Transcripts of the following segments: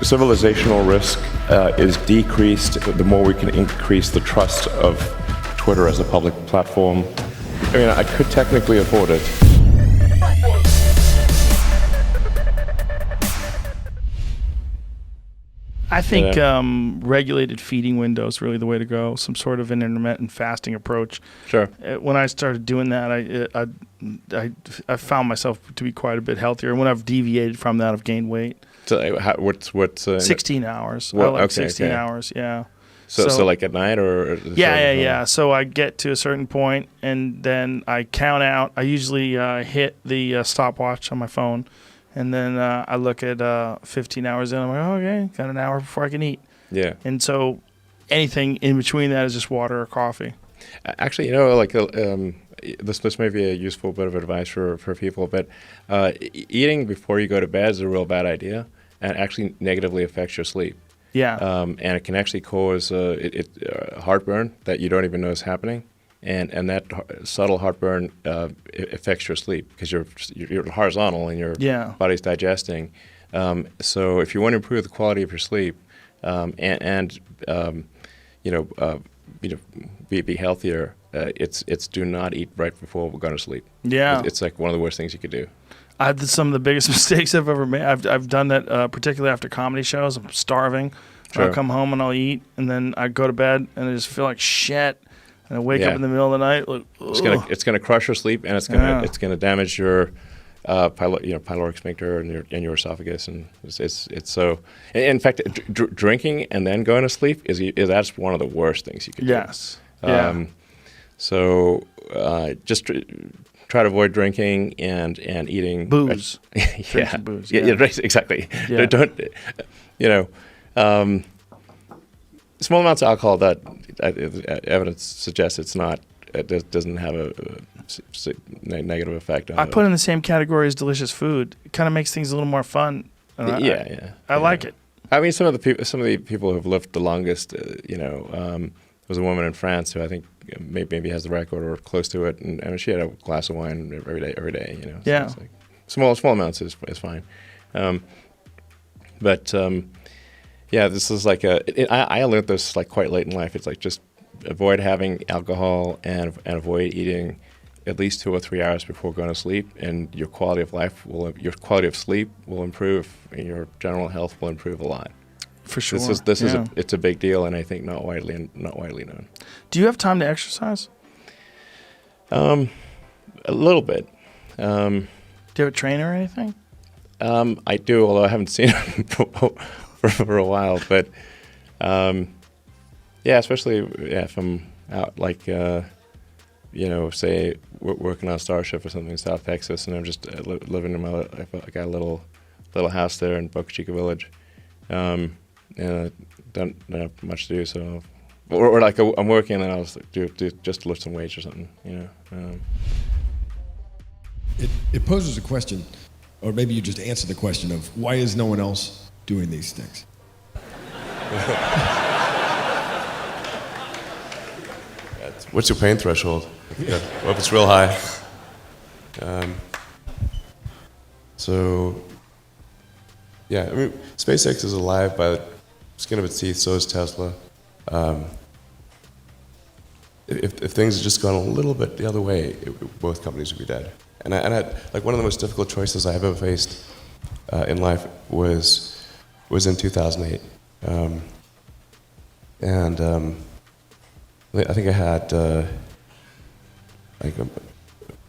civilizational risk is decreased the more we can increase the trust of Twitter as a public platform. I mean, I could technically afford it. I think regulated feeding window is really the way to go. Some sort of an intermittent fasting approach. Sure. When I started doing that, I found myself to be quite a bit healthier. And when I've deviated from that, I've gained weight. So what's 16 hours. Well, I like okay, 16 okay. hours. Yeah. So like at night or? Yeah. So I get to a certain point and then I count out. I usually hit the stopwatch on my phone. And then I look at 15 hours in. I'm like, oh, okay, got an hour before I can eat. Yeah. And so anything in between that is just water or coffee. Actually, like this may be a useful bit of advice for people, but eating before you go to bed is a real bad idea and actually negatively affects your sleep. Yeah. And it can actually cause heartburn that you don't even know is happening. And that subtle heartburn affects your sleep because you're horizontal and your body's digesting. So if you want to improve the quality of your sleep be healthier, it's do not eat right before we're going to sleep. Yeah, it's like one of the worst things you could do. Some of the biggest mistakes I've ever made. I've done that particularly after comedy shows. I'm starving. Sure. I'll come home and I'll eat, and then I go to bed and I just feel like shit. And I wake up in the middle of the night. Like, it's gonna crush your sleep, and it's gonna damage your pyloric sphincter and your esophagus, and it's so. In fact, drinking and then going to sleep is that's one of the worst things you could do. Yes. So just try to avoid drinking and eating booze. Drinking booze. Yeah, exactly. Yeah. Don't small amounts of alcohol that evidence suggests it doesn't have a negative effect on I put in the same category as delicious food. It kind of makes things a little more fun. I like it. I mean, some of the people who have lived the longest, was a woman in France who I think maybe has the record or close to it, and she had a glass of wine every day. So it's like small amounts is fine. This is like I learned this like quite late in life. It's like just avoid having alcohol and avoid eating at least 2 or 3 hours before going to sleep, and your quality of sleep will improve, and your general health will improve a lot. For sure. It's a big deal, and I think not widely known. Do you have time to exercise? A little bit. Do you have a trainer or anything? I do, although I haven't seen him for a while, but especially if I'm out, like say working on Starship or something in South Texas, and I'm just living in I got a little house there in Boca Chica Village, and I don't have much to do, so or like I'm working and I'll do just lift some weights or something, It poses a question, or maybe you just answer the question of why is no one else doing these things? What's your pain threshold? Well, if it's real high. I mean, SpaceX is alive by the skin of its teeth, so is Tesla. If things had just gone a little bit the other way, both companies would be dead. And I like one of the most difficult choices I have ever faced in life was in 2008. I think I had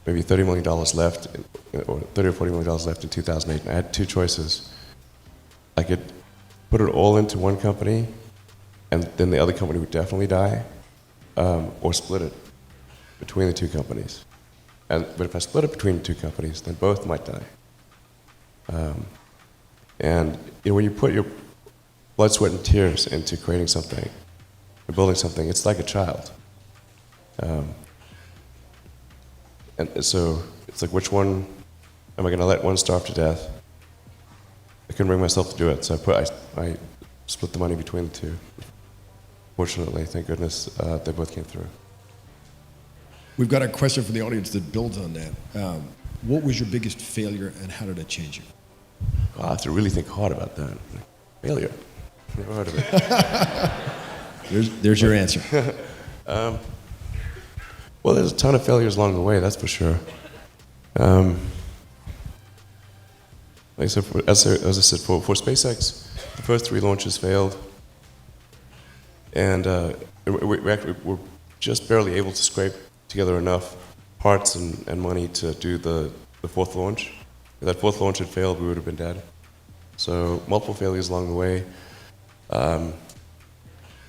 maybe $30 million left, or $30 or $40 million left in 2008. And I had two choices. I could put it all into one company, and then the other company would definitely die, or split it between the two companies. But if I split it between the two companies, then both might die. When you put your blood, sweat, and tears into creating something, or building something, it's like a child. And so it's like, which one am I going to let one starve to death? I couldn't bring myself to do it, so I split the money between the two. Fortunately, thank goodness, they both came through. We've got a question from the audience that builds on that. What was your biggest failure, and how did it change you? I have to really think hard about that. Failure. Never heard of it. There's your answer. Well, there's a ton of failures along the way, that's for sure. Like I said, as I said, for SpaceX, the first 3 launches failed. And we're just barely able to scrape together enough parts and money to do the 4th launch. If that 4th launch had failed, we would have been dead. So multiple failures along the way.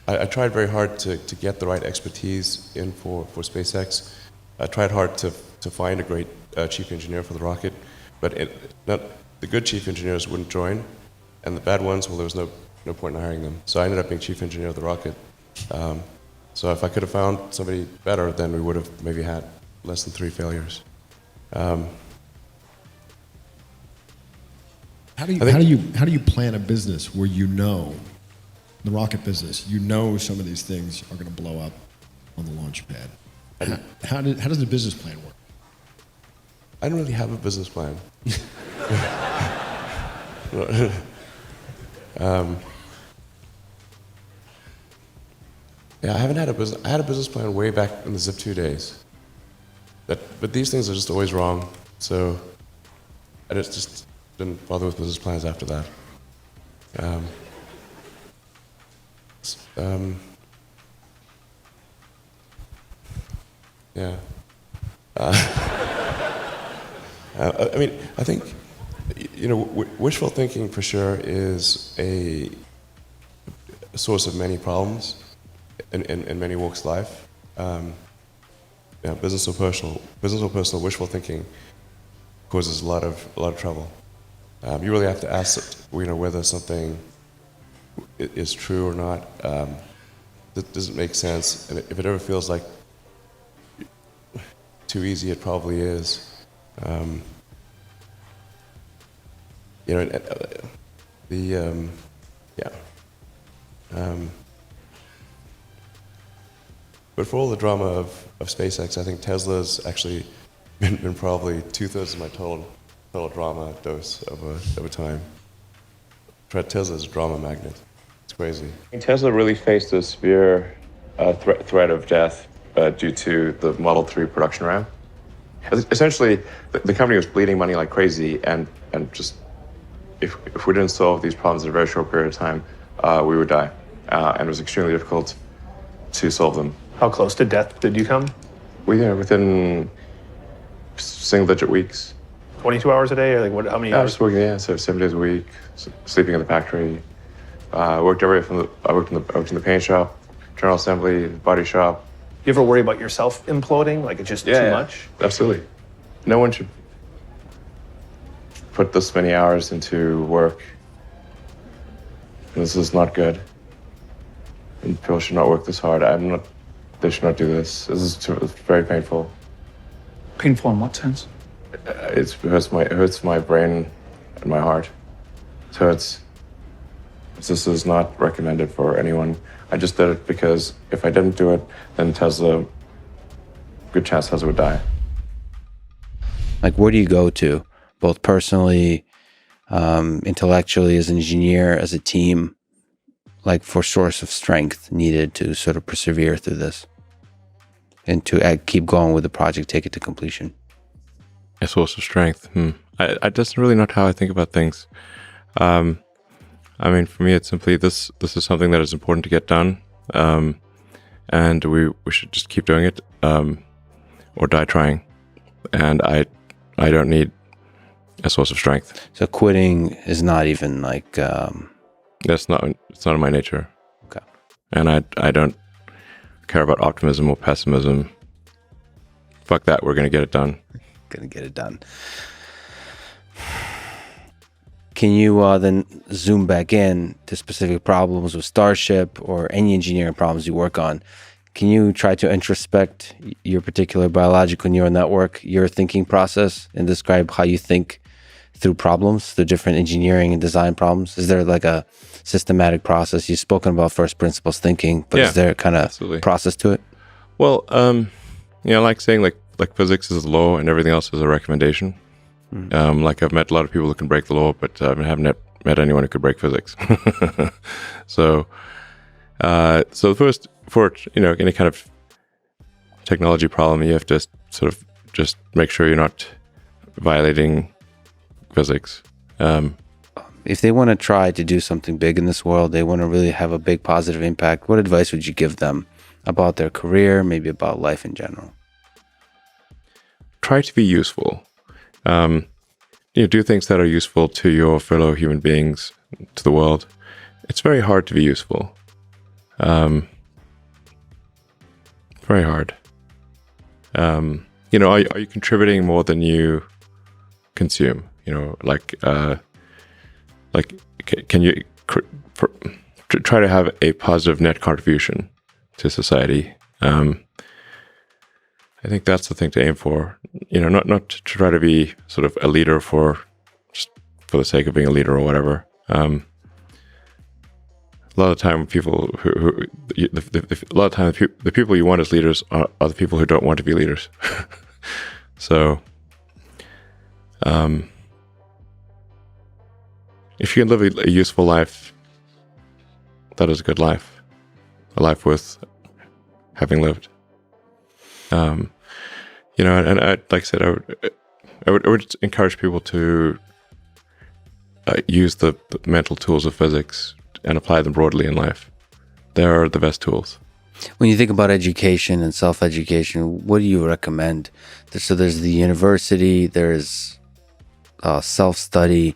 I tried very hard to get the right expertise in for SpaceX. I tried hard to find a great chief engineer for the rocket, but the good chief engineers wouldn't join, and the bad ones, well, there was no point in hiring them. So I ended up being chief engineer of the rocket. So if I could have found somebody better, then we would have maybe had less than 3 failures. How do you plan a business where you know, the rocket business, you know some of these things are going to blow up on the launch pad? How does the business plan work? I don't really have a business plan. Yeah, I haven't had a business. I had a business plan way back in the Zip 2 days. But these things are just always wrong. So I just didn't bother with business plans after that. Yeah. I mean, I think, wishful thinking for sure is a source of many problems in many walks of life. Business or personal, wishful thinking causes a lot of trouble. You really have to ask, whether something is true or not. Does it make sense? And if it ever feels like too easy, it probably is. But for all the drama of SpaceX, I think Tesla's actually been probably 2/3 of my total drama dose over time. Tesla's a drama magnet. It's crazy. Tesla really faced a severe threat of death due to the Model 3 production ramp. Essentially, the company was bleeding money like crazy, and just if we didn't solve these problems in a very short period of time, we would die. And it was extremely difficult to solve them. How close to death did you come? Within single-digit weeks. 22 hours a day, or like how many I hours? was working, so 7 days a week, sleeping in the factory. I worked in the paint shop, general assembly, body shop. Do you ever worry about yourself imploding? Like it's just too much? Absolutely. No one should put this many hours into work. This is not good. And people should not work this hard. They should not do this. It's very painful. Painful in what sense? It hurts my brain and my heart. So this is not recommended for anyone. I just did it because if I didn't do it, then good chance Tesla would die. Like, where do you go to, both personally, intellectually, as an engineer, as a team, like for source of strength needed to sort of persevere through this and to keep going with the project, take it to completion? A source of strength. I just really not how I think about things. I mean, for me, it's simply this is something that is important to get done, and we should just keep doing it, or die trying. And I don't need a source of strength. So quitting is not even like... It's not in my nature. Okay. And I don't care about optimism or pessimism. Fuck that, we're going to get it done. Gonna get it done. Can you then zoom back in to specific problems with Starship or any engineering problems you work on? Can you try to introspect your particular biological neural network, your thinking process, and describe how you think through problems, the different engineering and design problems? Is there like a systematic process? You've spoken about first principles thinking, but is there a kind of process to it? Well, like saying like physics is a law and everything else is a recommendation. Like I've met a lot of people who can break the law, but I haven't met anyone who could break physics. So the first, for any kind of technology problem, you have to sort of just make sure you're not violating physics. If they want to try to do something big in this world, they want to really have a big positive impact, what advice would you give them about their career, maybe about life in general? Try to be useful. Do things that are useful to your fellow human beings, to the world. It's very hard to be useful. Very hard. Are you contributing more than you consume? Can you try to have a positive net contribution to society? I think that's the thing to aim for. Not to try to be sort of a leader just for the sake of being a leader or whatever. A lot of the time, the people you want as leaders are the people who don't want to be leaders. So, if you can live a useful life, that is a good life, a life worth having lived. And like I said, I would encourage people to use the mental tools of physics and apply them broadly in life. They're the best tools. When you think about education and self-education, what do you recommend? So there's the university, there's self-study,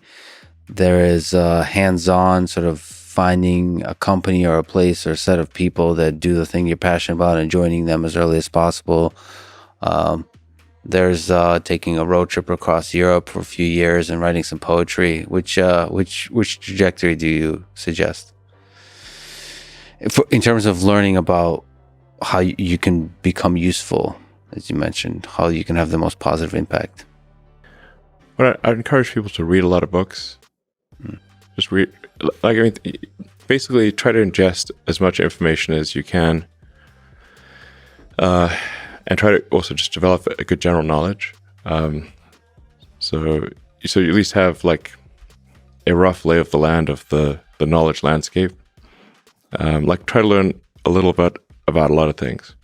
there is hands-on, sort of finding a company or a place or a set of people that do the thing you're passionate about and joining them as early as possible. There's taking a road trip across Europe for a few years and writing some poetry. Which trajectory do you suggest? In terms of learning about how you can become useful, as you mentioned, how you can have the most positive impact. Well, I'd encourage people to read a lot of books. Just read, basically try to ingest as much information as you can. And try to also just develop a good general knowledge. So you at least have like a rough lay of the land of the knowledge landscape. Try to learn a little bit about a lot of things.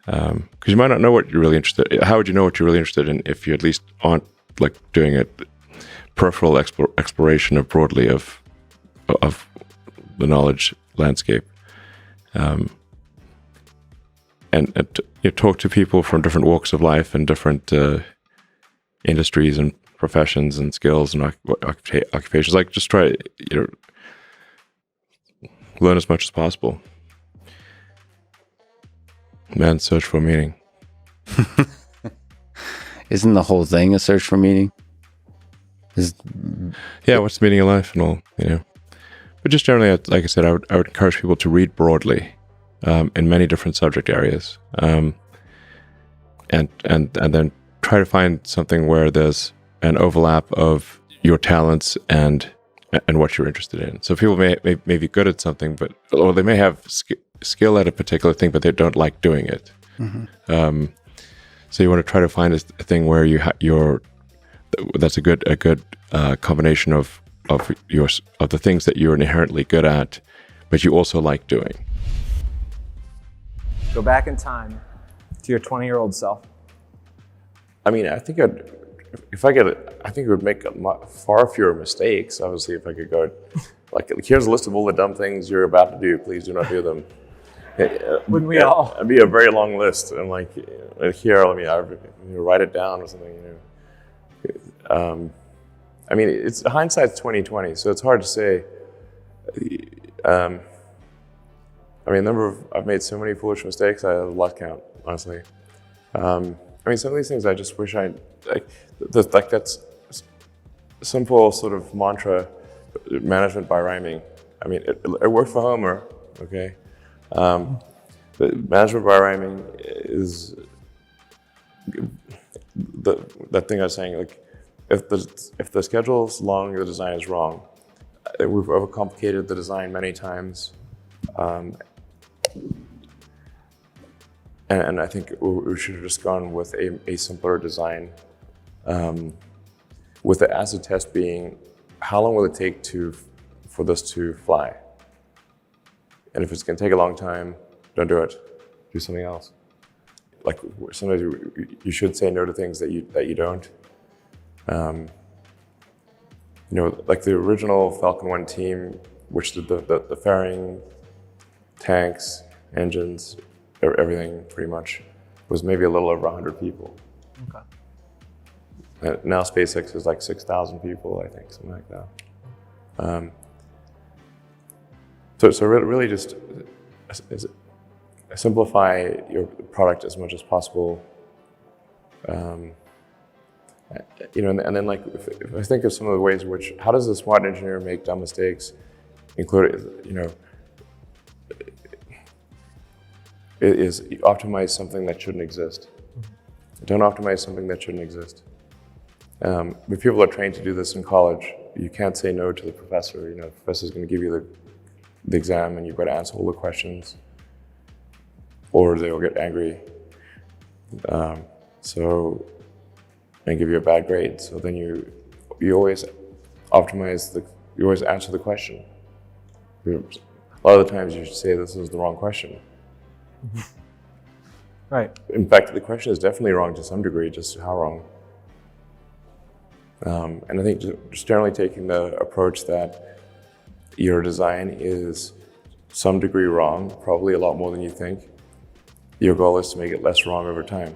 Because you might not know what you're really interested in. How would you know what you're really interested in if you at least aren't like doing a peripheral exploration of broadly of the knowledge landscape? And talk to people from different walks of life and different industries and professions and skills and occupations. Just try learn as much as possible. Man's search for meaning. Isn't the whole thing a search for meaning? Yeah, what's the meaning of life and all, But just generally, like I said, I would encourage people to read broadly. In many different subject areas, and then try to find something where there's an overlap of your talents and what you're interested in. So people may be good at something, or they may have skill at a particular thing, but they don't like doing it. Mm-hmm. So you want to try to find a thing where that's a good combination of the things that you're inherently good at, but you also like doing. Go back in time to your 20-year-old self. I mean, I think I think it would make far fewer mistakes. Obviously, if I could go, here's a list of all the dumb things you're about to do. Please do not do them. Wouldn't we all? It'd be a very long list, and here, I write it down or something. I mean, it's hindsight's 20/20, so it's hard to say. I've made so many foolish mistakes, I have lost count, honestly. Some of these things I just wish that's simple sort of mantra, management by rhyming. I mean, it worked for Homer, okay? But management by rhyming is that thing I was saying, if the schedule's long, the design is wrong. We've overcomplicated the design many times. And I think we should have just gone with a simpler design, with the acid test being how long will it take for this to fly? And if it's going to take a long time, don't do it. Do something else. Like sometimes you should say no to things that you don't. Like the original Falcon 1 team, which did the fairing, tanks, engines, everything pretty much, was maybe a little over 100 people. Okay. And now SpaceX is like 6,000 people, I think, something like that. So really just simplify your product as much as possible. And then like if I think of some of the ways in which, how does a smart engineer make dumb mistakes, including, is optimize something that shouldn't exist. Don't optimize something that shouldn't exist. If people are trained to do this in college, you can't say no to the professor. The professor's going to give you the exam and you've got to answer all the questions, or they'll get angry. And give you a bad grade. So then you always optimize you always answer the question. A lot of the times you should say this is the wrong question. Right. In fact, the question is definitely wrong to some degree, just how wrong. And I think just generally taking the approach that your design is some degree wrong, probably a lot more than you think. Your goal is to make it less wrong over time.